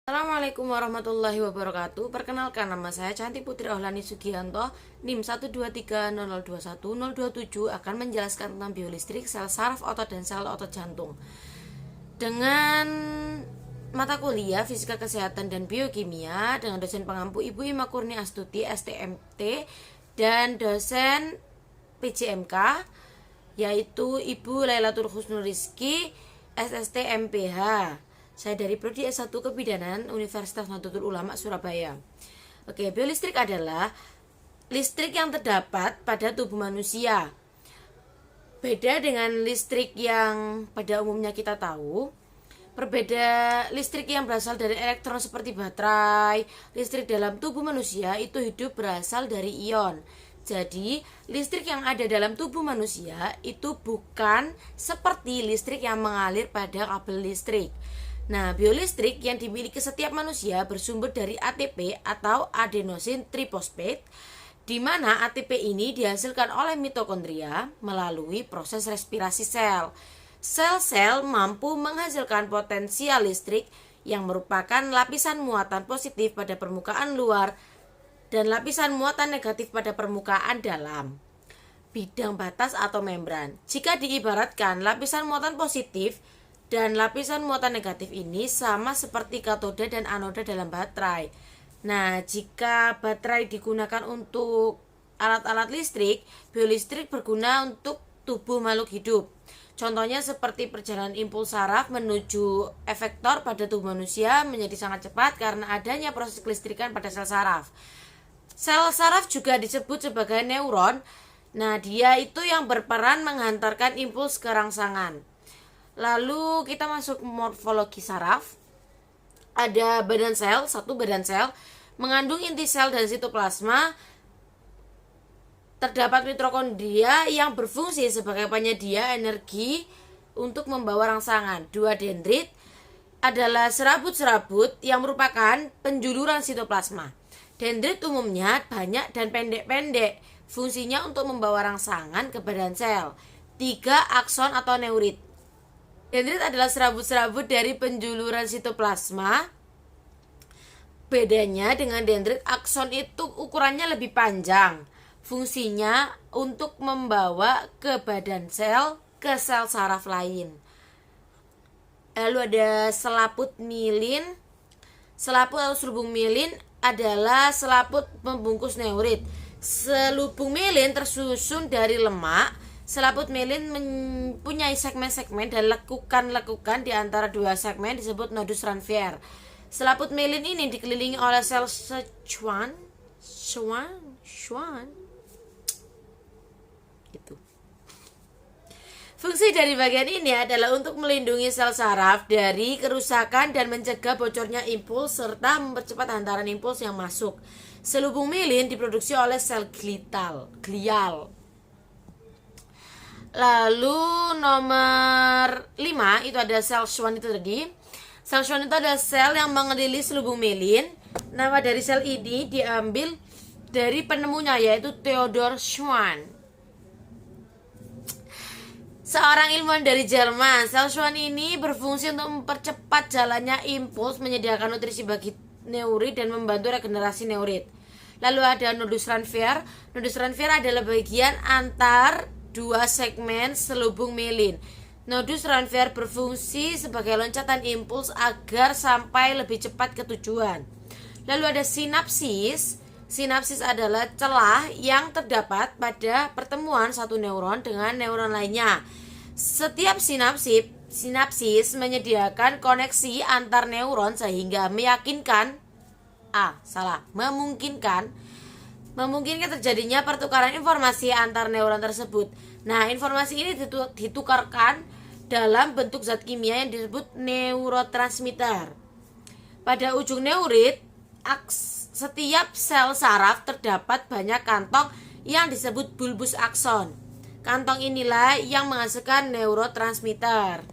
Assalamualaikum warahmatullahi wabarakatuh. Perkenalkan, nama saya Cantik Putri Ohlani Sugianto, NIM 12300210027, akan menjelaskan tentang biolistrik, sel saraf otot dan sel otot jantung. Dengan mata kuliah Fisika Kesehatan dan Biokimia dengan dosen pengampu Ibu Ima Kurni Astuti, STMT, dan dosen PJMK yaitu Ibu Lailatul Husnul Rizki, SST MPH. Saya dari Prodi S1 Kebidanan Universitas Nahdlatul Ulama Surabaya. Oke, biolistrik adalah listrik yang terdapat pada tubuh manusia. Beda dengan listrik yang pada umumnya kita tahu. Berbeda listrik yang berasal dari elektron seperti baterai. Listrik dalam tubuh manusia itu hidup berasal dari ion. Jadi, listrik yang ada dalam tubuh manusia itu bukan seperti listrik yang mengalir pada kabel listrik. Nah, biolistrik yang dimiliki setiap manusia bersumber dari ATP atau adenosin triphosphate, di mana ATP ini dihasilkan oleh mitokondria melalui proses respirasi sel. Sel-sel mampu menghasilkan potensial listrik yang merupakan lapisan muatan positif pada permukaan luar dan lapisan muatan negatif pada permukaan dalam bidang batas atau membran. Jika diibaratkan, lapisan muatan positif dan lapisan muatan negatif ini sama seperti katoda dan anoda dalam baterai. Nah, jika baterai digunakan untuk alat-alat listrik, biolistrik berguna untuk tubuh makhluk hidup. Contohnya seperti perjalanan impuls saraf menuju efektor pada tubuh manusia menjadi sangat cepat karena adanya proses kelistrikan pada sel saraf. Sel saraf juga disebut sebagai neuron. Nah, dia itu yang berperan menghantarkan impuls ke rangsangan. Lalu kita masuk morfologi saraf. Ada badan sel, satu badan sel mengandung inti sel dan sitoplasma. Terdapat mitokondria yang berfungsi sebagai penyedia energi untuk membawa rangsangan. Dua dendrit adalah serabut-serabut yang merupakan penjuluran sitoplasma. Dendrit umumnya banyak dan pendek-pendek. Fungsinya untuk membawa rangsangan ke badan sel. 3 akson atau neurit. Dendrit adalah serabut-serabut dari penjuluran sitoplasma. Bedanya dengan dendrit, akson itu ukurannya lebih panjang. Fungsinya untuk membawa ke badan sel, ke sel saraf lain. Lalu ada selaput mielin. Selaput atau selubung mielin adalah selaput pembungkus neurit. Selubung mielin tersusun dari lemak. Selaput mielin mempunyai segmen-segmen dan lekukan-lekukan di antara dua segmen disebut nodus Ranvier. Selaput mielin ini dikelilingi oleh sel Schwann. Gitu. Fungsi dari bagian ini adalah untuk melindungi sel saraf dari kerusakan dan mencegah bocornya impuls serta mempercepat hantaran impuls yang masuk. Selubung mielin diproduksi oleh sel glial. Lalu nomor 5 itu ada sel Schwann itu tadi. Sel Schwann itu adalah sel yang mengelilingi selubung mielin. Nama dari sel ini diambil dari penemunya yaitu Theodor Schwann, seorang ilmuwan dari Jerman. Sel Schwann ini berfungsi untuk mempercepat jalannya impuls, menyediakan nutrisi bagi neurit dan membantu regenerasi neurit. Lalu ada nodus Ranvier. Nodus Ranvier adalah bagian antar dua segmen selubung mielin. Nodus Ranvier berfungsi sebagai loncatan impuls agar sampai lebih cepat ke tujuan. Lalu ada sinapsis. Sinapsis adalah celah yang terdapat pada pertemuan satu neuron dengan neuron lainnya. Setiap sinapsis menyediakan koneksi antar neuron sehingga memungkinkan terjadinya pertukaran informasi antar neuron tersebut. Nah, informasi ini ditukarkan dalam bentuk zat kimia yang disebut neurotransmitter. Pada ujung neurit, setiap sel saraf terdapat banyak kantong yang disebut bulbus akson. Kantong inilah yang menghasilkan neurotransmitter.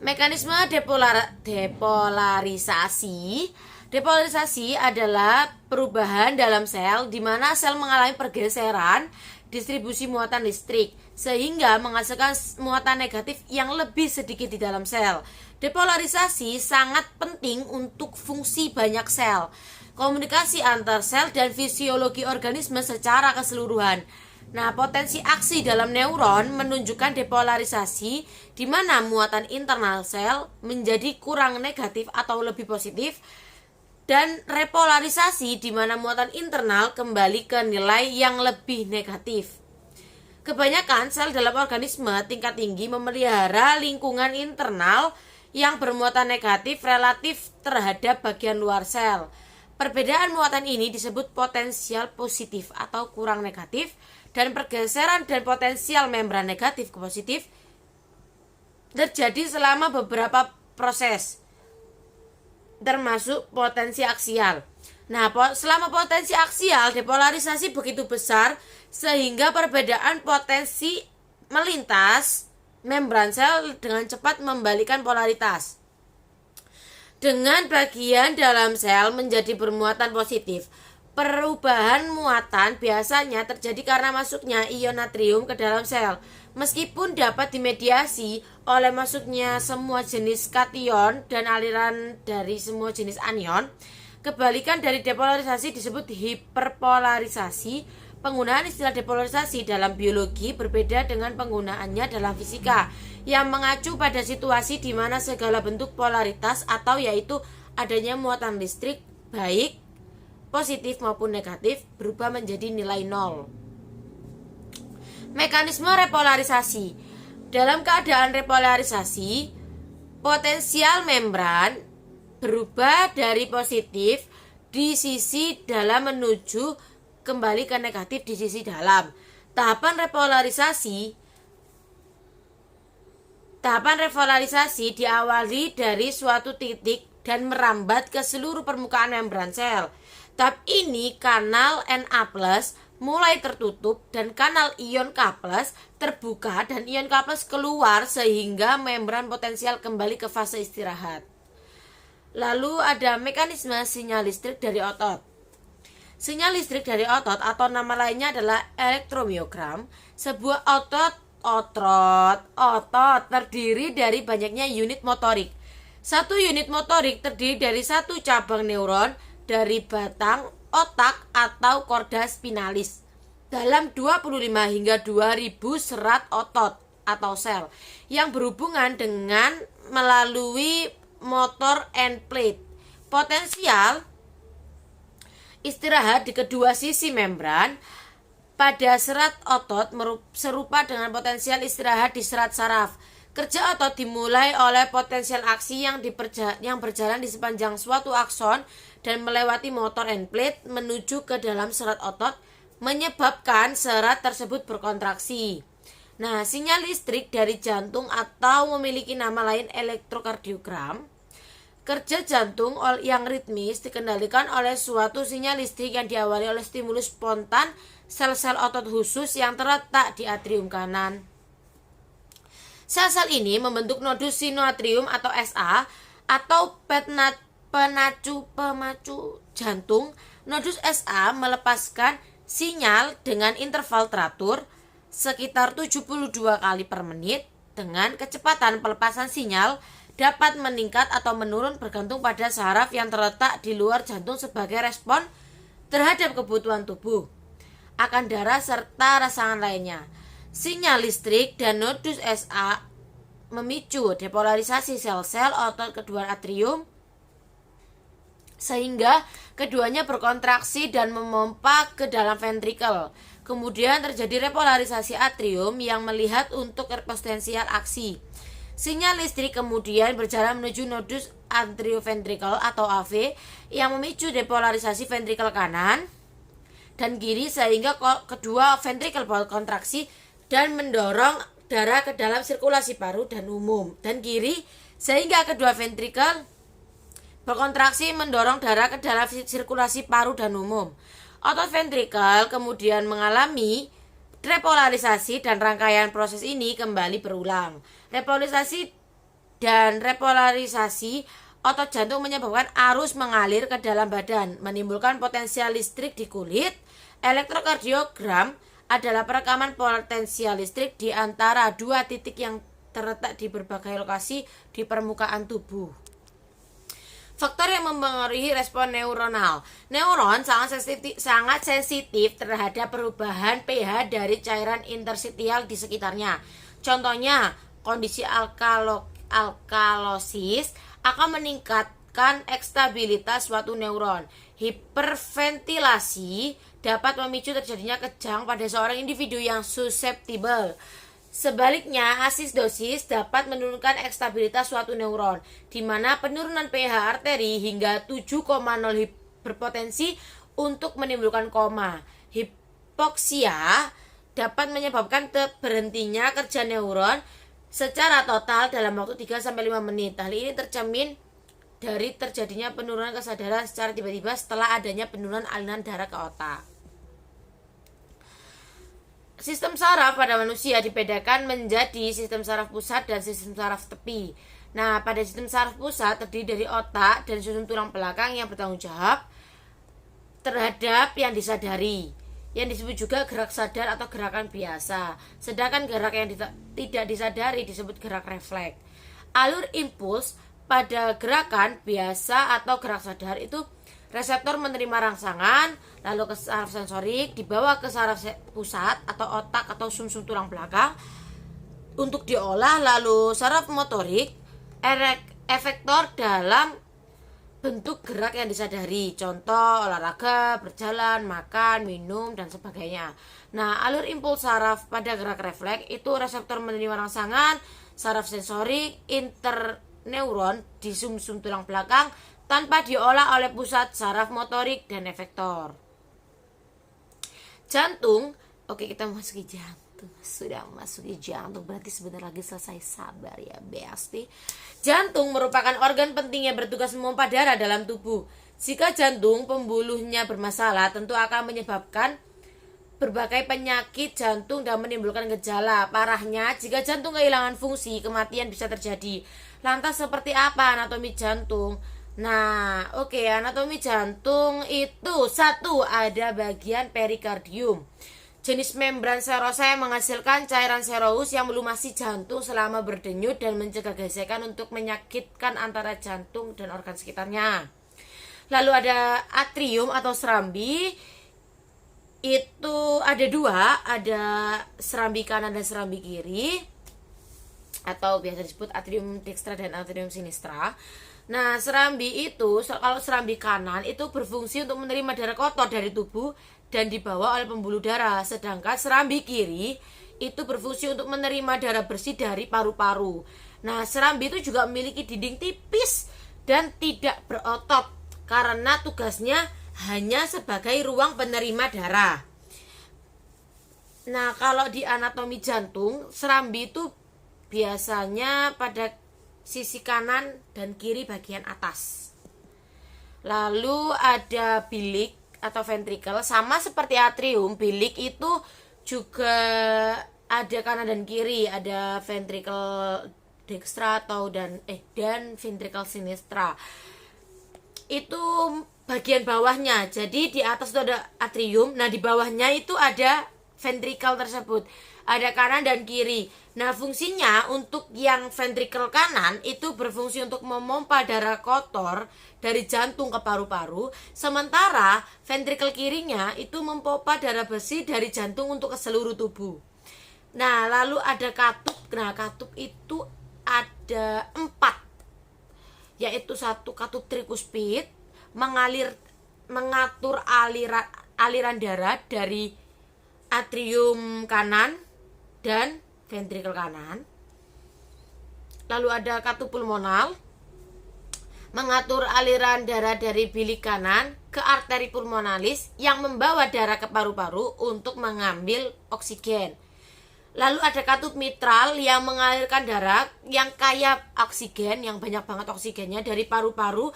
Mekanisme depolarisasi Depolarisasi adalah perubahan dalam sel di mana sel mengalami pergeseran distribusi muatan listrik sehingga menghasilkan muatan negatif yang lebih sedikit di dalam sel. Depolarisasi sangat penting untuk fungsi banyak sel, komunikasi antar sel dan fisiologi organisme secara keseluruhan. Nah, potensi aksi dalam neuron menunjukkan depolarisasi di mana muatan internal sel menjadi kurang negatif atau lebih positif, dan repolarisasi di mana muatan internal kembali ke nilai yang lebih negatif. Kebanyakan sel dalam organisme tingkat tinggi memelihara lingkungan internal yang bermuatan negatif relatif terhadap bagian luar sel. Perbedaan muatan ini disebut potensial positif atau kurang negatif, dan pergeseran dan potensial membran negatif ke positif terjadi selama beberapa proses, termasuk potensi aksial. Nah, selama potensi aksial, depolarisasi begitu besar sehingga perbedaan potensi melintas membran sel dengan cepat membalikan polaritas. Dengan bagian dalam sel menjadi bermuatan positif. Perubahan muatan biasanya terjadi karena masuknya ion natrium ke dalam sel. Meskipun dapat dimediasi oleh masuknya semua jenis kation dan aliran dari semua jenis anion, kebalikan dari depolarisasi disebut hiperpolarisasi. Penggunaan istilah depolarisasi dalam biologi berbeda dengan penggunaannya dalam fisika, yang mengacu pada situasi di mana segala bentuk polaritas atau yaitu adanya muatan listrik baik positif maupun negatif berubah menjadi nilai nol. Mekanisme repolarisasi. Dalam keadaan repolarisasi, potensial membran berubah dari positif di sisi dalam menuju kembali ke negatif di sisi dalam. Tahapan repolarisasi diawali dari suatu titik dan merambat ke seluruh permukaan membran sel. Tahap ini kanal Na+ mulai tertutup dan kanal ion K+ terbuka dan ion K+ keluar sehingga membran potensial kembali ke fase istirahat. Lalu ada mekanisme sinyal listrik dari otot. Sinyal listrik dari otot atau nama lainnya adalah elektromiogram. Sebuah otot terdiri dari banyaknya unit motorik. Satu unit motorik terdiri dari satu cabang neuron dari batang otak atau korda spinalis dalam 25 hingga 2000 serat otot atau sel yang berhubungan dengan melalui motor end plate. Potensial istirahat di kedua sisi membran pada serat otot serupa dengan potensial istirahat di serat saraf. Kerja otot dimulai oleh potensial aksi yang berjalan di sepanjang suatu akson dan melewati motor end plate menuju ke dalam serat otot, menyebabkan serat tersebut berkontraksi. Nah, sinyal listrik dari jantung atau memiliki nama lain elektrokardiogram. Kerja jantung yang ritmis dikendalikan oleh suatu sinyal listrik yang diawali oleh stimulus spontan sel-sel otot khusus yang terletak di atrium kanan. Sel-sel ini membentuk nodus sinoatrium atau SA atau pemacu jantung. Nodus SA melepaskan sinyal dengan interval teratur sekitar 72 kali per menit dengan kecepatan pelepasan sinyal dapat meningkat atau menurun bergantung pada saraf yang terletak di luar jantung sebagai respon terhadap kebutuhan tubuh akan darah serta rangsangan lainnya. Sinyal listrik dan nodus SA memicu depolarisasi sel-sel otot kedua atrium sehingga keduanya berkontraksi dan memompa ke dalam ventrikel. Kemudian terjadi repolarisasi atrium yang melihat untuk potensial aksi. Sinyal listrik kemudian berjalan menuju nodus atrioventrikel atau AV yang memicu depolarisasi ventrikel kanan dan kiri sehingga kedua ventrikel berkontraksi dan mendorong darah ke dalam sirkulasi paru dan umum, dan kiri sehingga kedua ventrikel berkontraksi mendorong darah ke dalam sirkulasi paru dan umum. Otot ventrikel kemudian mengalami repolarisasi dan rangkaian proses ini kembali berulang. Repolarisasi Otot jantung menyebabkan arus mengalir ke dalam badan, menimbulkan potensial listrik di kulit. Elektrokardiogram adalah perekaman potensial listrik di antara dua titik yang terletak di berbagai lokasi di permukaan tubuh. Faktor yang mempengaruhi respon neuronal. Neuron sangat sensitif terhadap perubahan pH dari cairan interstisial di sekitarnya. Contohnya, kondisi alkalosis akan meningkatkan ekstabilitas suatu neuron. Hiperventilasi dapat memicu terjadinya kejang pada seorang individu yang susceptible. Sebaliknya, asidosis dapat menurunkan ekstabilitas suatu neuron, di mana penurunan pH arteri hingga 7,0 berpotensi untuk menimbulkan koma. Hipoksia dapat menyebabkan berhentinya kerja neuron secara total dalam waktu 3-5 menit. Hal ini tercermin dari terjadinya penurunan kesadaran secara tiba-tiba setelah adanya penurunan aliran darah ke otak. Sistem saraf pada manusia dibedakan menjadi sistem saraf pusat dan sistem saraf tepi. Nah, pada sistem saraf pusat terdiri dari otak dan susun tulang belakang yang bertanggung jawab terhadap yang disadari, yang disebut juga gerak sadar atau gerakan biasa. Sedangkan gerak yang tidak disadari disebut gerak refleks. Alur impuls pada gerakan biasa atau gerak sadar itu reseptor menerima rangsangan, lalu ke saraf sensorik, dibawa ke saraf pusat atau otak atau sumsum tulang belakang untuk diolah, lalu saraf motorik, efektor dalam bentuk gerak yang disadari, contoh olahraga, berjalan, makan, minum, dan sebagainya. Nah, alur impuls saraf pada gerak refleks itu reseptor menerima rangsangan, saraf sensorik, interneuron di sumsum tulang belakang tanpa diolah oleh pusat saraf motorik dan efektor. Jantung, oke, kita memasuki jantung. Sudah memasuki jantung, berarti sebentar lagi selesai, sabar ya Besti. Jantung merupakan organ penting yang bertugas memompa darah dalam tubuh. Jika jantung pembuluhnya bermasalah, tentu akan menyebabkan berbagai penyakit jantung dan menimbulkan gejala. Parahnya, jika jantung kehilangan fungsi, kematian bisa terjadi. Lantas seperti apa anatomi jantung? Nah, anatomi jantung itu satu, ada bagian perikardium. Jenis membran serosa yang menghasilkan cairan serous yang melumasi jantung selama berdenyut dan mencegah gesekan untuk menyakitkan antara jantung dan organ sekitarnya. Lalu ada atrium atau serambi. Itu ada dua, ada serambi kanan dan serambi kiri, atau biasa disebut atrium dextra dan atrium sinistra. Nah, serambi itu, kalau serambi kanan itu berfungsi untuk menerima darah kotor dari tubuh dan dibawa oleh pembuluh darah. Sedangkan serambi kiri itu berfungsi untuk menerima darah bersih dari paru-paru. Nah, serambi itu juga memiliki dinding tipis dan tidak berotot karena tugasnya hanya sebagai ruang penerima darah. Nah, kalau di anatomi jantung, serambi itu biasanya pada sisi kanan dan kiri bagian atas. Lalu ada bilik atau ventricle, sama seperti atrium. Bilik itu juga ada kanan dan kiri, ada ventricle dextra atau dan ventricle sinistra. Itu bagian bawahnya. Jadi di atas itu ada atrium, nah di bawahnya itu ada ventricle tersebut. Ada kanan dan kiri. Nah, fungsinya untuk yang ventricle kanan itu berfungsi untuk memompa darah kotor dari jantung ke paru-paru, sementara ventricle kirinya itu memompa darah bersih dari jantung untuk ke seluruh tubuh. Nah, lalu ada katup. Nah, katup itu ada 4, yaitu satu katup trikuspid mengatur aliran darah dari atrium kanan dan ventricle kanan. Lalu ada katup pulmonal mengatur aliran darah dari bilik kanan ke arteri pulmonalis yang membawa darah ke paru-paru untuk mengambil oksigen. Lalu ada katup mitral yang mengalirkan darah yang kaya oksigen, yang banyak banget oksigennya dari paru-paru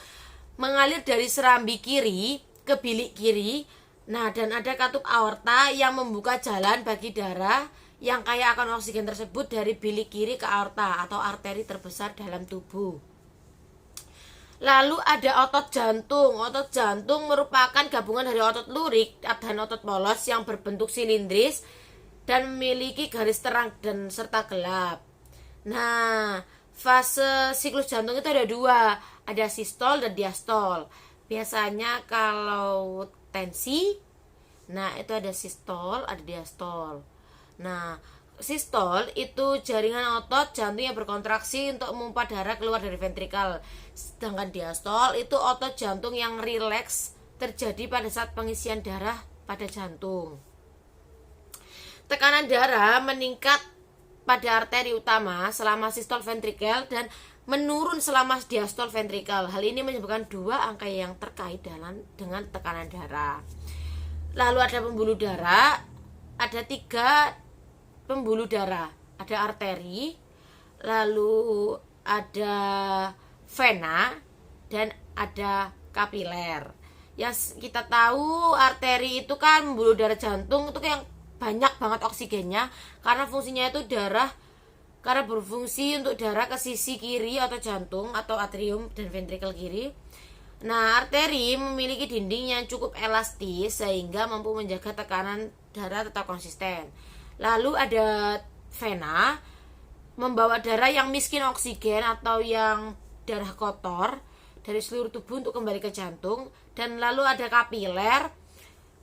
mengalir dari serambi kiri ke bilik kiri. Nah, dan ada katup aorta yang membuka jalan bagi darah yang kaya akan oksigen tersebut dari bilik kiri ke aorta atau arteri terbesar dalam tubuh. Lalu ada otot jantung. Otot jantung merupakan gabungan dari otot lurik dan otot polos yang berbentuk silindris dan memiliki garis terang dan serta gelap. Nah, fase siklus jantung itu ada dua, ada sistol dan diastol. Biasanya kalau tensi, nah itu ada sistol, ada diastol. Nah, sistol itu jaringan otot jantung yang berkontraksi untuk memompa darah keluar dari ventrikel. Sedangkan diastol itu otot jantung yang rileks terjadi pada saat pengisian darah pada jantung. Tekanan darah meningkat pada arteri utama selama sistol ventrikel dan menurun selama diastol ventrikel. Hal ini menyebabkan dua angka yang terkait dengan tekanan darah. Lalu ada pembuluh darah, ada 3 pembuluh darah, ada arteri, lalu ada vena, dan ada kapiler. Yang kita tahu arteri itu kan pembuluh darah jantung itu yang banyak banget oksigennya karena fungsinya itu karena berfungsi untuk darah ke sisi kiri atau jantung atau atrium dan ventrikel kiri. Nah, arteri memiliki dinding yang cukup elastis sehingga mampu menjaga tekanan darah tetap konsisten. Lalu ada vena, membawa darah yang miskin oksigen atau yang darah kotor dari seluruh tubuh untuk kembali ke jantung. Dan lalu ada kapiler,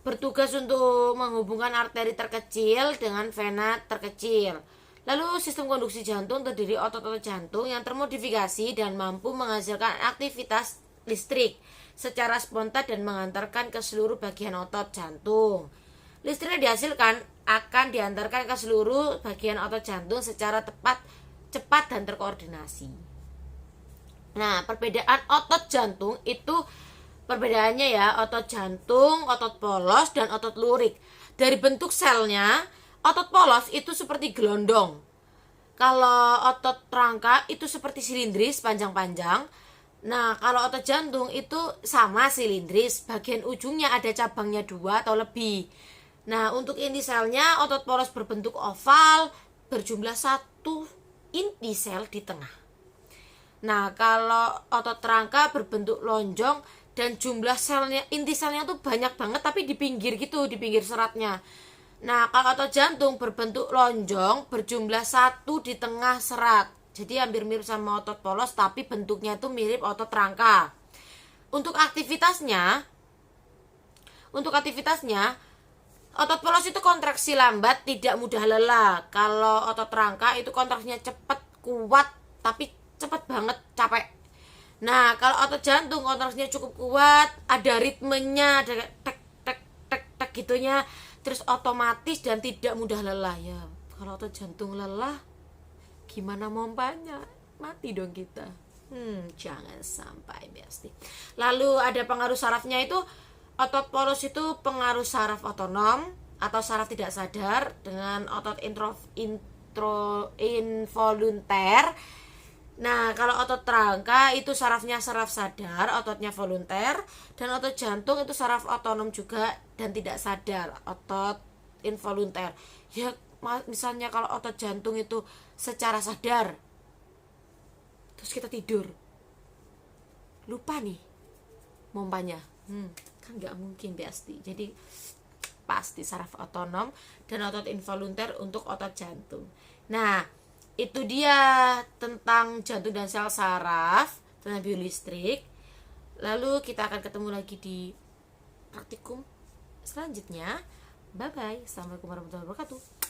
bertugas untuk menghubungkan arteri terkecil dengan vena terkecil. Lalu sistem konduksi jantung terdiri otot-otot jantung yang termodifikasi dan mampu menghasilkan aktivitas listrik secara spontan dan mengantarkan ke seluruh bagian otot jantung. Listrik yang dihasilkan akan diantarkan ke seluruh bagian otot jantung secara cepat dan terkoordinasi. Nah, perbedaan otot jantung itu perbedaannya ya, otot jantung, otot polos, dan otot lurik. Dari bentuk selnya, otot polos itu seperti gelondong. Kalau otot rangka itu seperti silindris panjang-panjang. Nah, kalau otot jantung itu sama silindris, bagian ujungnya ada cabangnya 2 atau lebih. Nah, untuk inti selnya, otot polos berbentuk oval, berjumlah 1 inti sel di tengah. Nah, kalau otot rangka berbentuk lonjong dan jumlah selnya, inti selnya tuh banyak banget tapi di pinggir gitu, di pinggir seratnya. Nah, kalau otot jantung berbentuk lonjong, berjumlah 1 di tengah serat. Jadi hampir mirip sama otot polos tapi bentuknya itu mirip otot rangka. Untuk aktivitasnya, otot polos itu kontraksi lambat, tidak mudah lelah. Kalau otot rangka itu kontraksinya cepat, kuat, tapi cepat banget capek. Nah, kalau otot jantung kontraksinya cukup kuat, ada ritmenya, ada tek tek tek tek gitunya, terus otomatis dan tidak mudah lelah ya. Kalau otot jantung lelah, gimana mompanya? Mati dong kita. Jangan sampai Besti. Lalu ada pengaruh sarafnya itu. Otot polos itu pengaruh saraf otonom atau saraf tidak sadar dengan otot involunter. Nah, kalau otot rangka itu sarafnya saraf sadar, ototnya volunter. Dan otot jantung itu saraf otonom juga dan tidak sadar, otot involunter. Ya, misalnya kalau otot jantung itu secara sadar, terus kita tidur, lupa nih mompanya, kan nggak mungkin Besti. Jadi pasti saraf otonom dan otot involunter untuk otot jantung. Nah, itu dia tentang jantung dan sel saraf, tentang biolistrik. Lalu kita akan ketemu lagi di praktikum selanjutnya. Bye bye. Assalamualaikum warahmatullahi wabarakatuh.